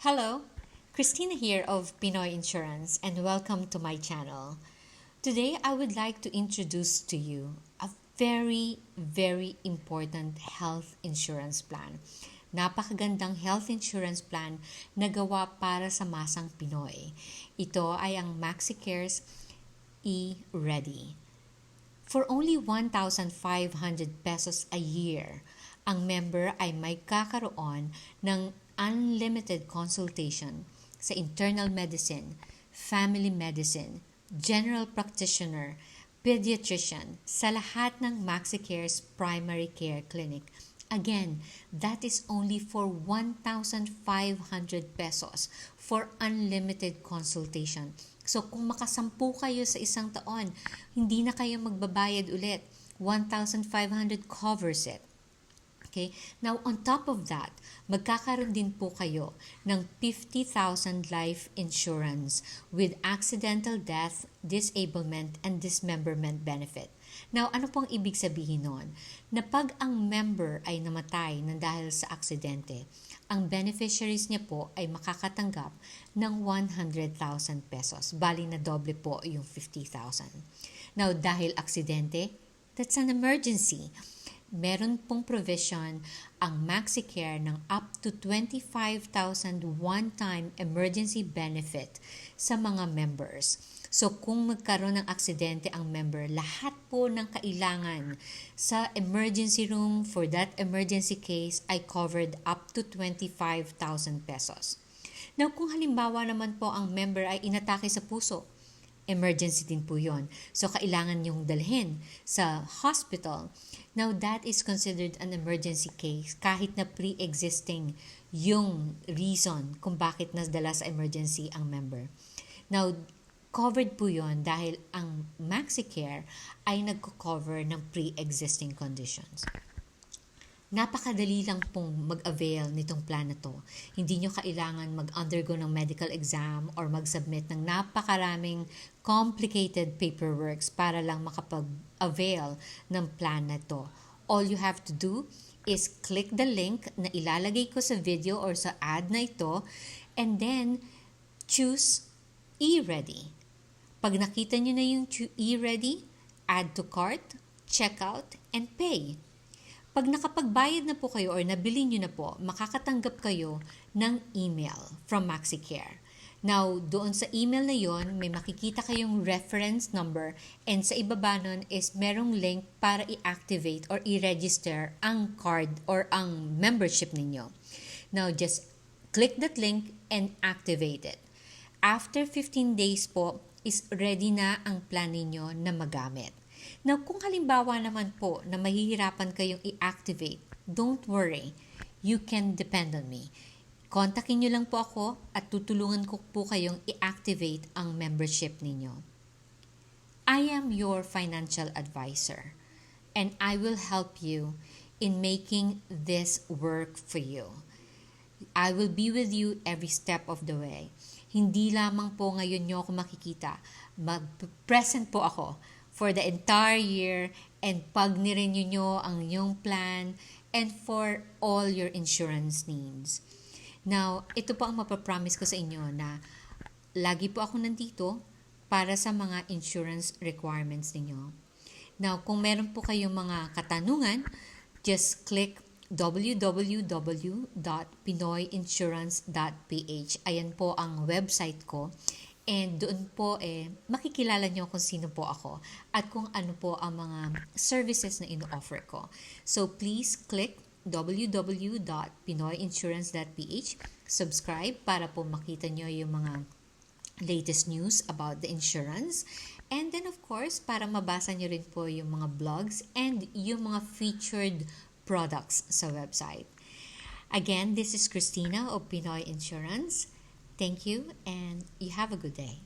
Hello, Christina here of Pinoy Insurance and welcome to my channel. Today I would like to introduce to you a very important health insurance plan. Napakagandang health insurance plan na gawa para sa masang Pinoy. Ito ay ang MaxiCare's E-Ready. For only 1,500 pesos a year, ang member ay may kakaroon ng unlimited consultation sa internal medicine, family medicine, general practitioner, pediatrician sa lahat ng MaxiCare's primary care clinic. Again, that is only for 1,500 pesos for unlimited consultation. So kung makasampu kayo sa isang taon, hindi na kayo magbabayad ulit. 1,500 covers it. Okay? Now, on top of that, magkakaroon din po kayo ng 50,000 life insurance with accidental death, disablement, and dismemberment benefit. Now, ano pong ibig sabihin nun? Na pag ang member ay namatay ng dahil sa aksidente, ang beneficiaries niya po ay makakatanggap ng 100,000 pesos. Bali na doble po yung 50,000. Now, dahil aksidente, that's an emergency. Meron pong provision ang MaxiCare ng up to 25,000 one-time emergency benefit sa mga members. So kung magkaroon ng aksidente ang member, lahat po ng kailangan sa emergency room for that emergency case ay covered up to 25,000 pesos. Now kung halimbawa naman po ang member ay inatake sa puso, emergency din po yon. So, kailangan yung dalhin sa hospital. Now, that is considered an emergency case kahit na pre-existing yung reason kung bakit nasdala sa emergency ang member. Now, covered po yon dahil ang MaxiCare ay nagko-cover ng pre-existing conditions. Napakadali lang pong mag-avail nitong plan na to. Hindi nyo kailangan mag-undergo ng medical exam or mag-submit ng napakaraming complicated paperworks para lang makapag-avail ng plan na to. All you have to do is click the link na ilalagay ko sa video or sa ad na ito and then choose E-Ready. Pag nakita nyo na yung E-Ready, add to cart, checkout, and pay. Pag nakapagbayad na po kayo or nabili nyo na po, makakatanggap kayo ng email from MaxiCare. Now, doon sa email na yon, may makikita kayong reference number and sa ibaba nun is merong link para i-activate or i-register ang card or ang membership ninyo. Now, just click that link and activate it. After 15 days po, is ready na ang plan ninyo na magamit. Now, kung halimbawa naman po na mahihirapan kayong i-activate, don't worry. You can depend on me. Kontakin nyo lang po ako at tutulungan ko po kayong i-activate ang membership ninyo. I am your financial advisor and I will help you in making this work for you. I will be with you every step of the way. Hindi lamang po ngayon nyo ako makikita. Mag-present po ako for the entire year and pag nirenew nyo ang inyong plan and for all your insurance needs. Now, ito po ang mapapromise ko sa inyo na lagi po ako nandito para sa mga insurance requirements ninyo. Now, kung meron po kayong mga katanungan, just click www.pinoyinsurance.ph. Ayan po ang website ko. And doon po makikilala nyo kung sino po ako at kung ano po ang mga services na ino-offer ko. So please click www.pinoyinsurance.ph, subscribe para po makita nyo yung mga latest news about the insurance. And then of course, para mabasa nyo rin po yung mga blogs and yung mga featured products sa website. Again, this is Christina of Pinoy Insurance. Thank you and you have a good day.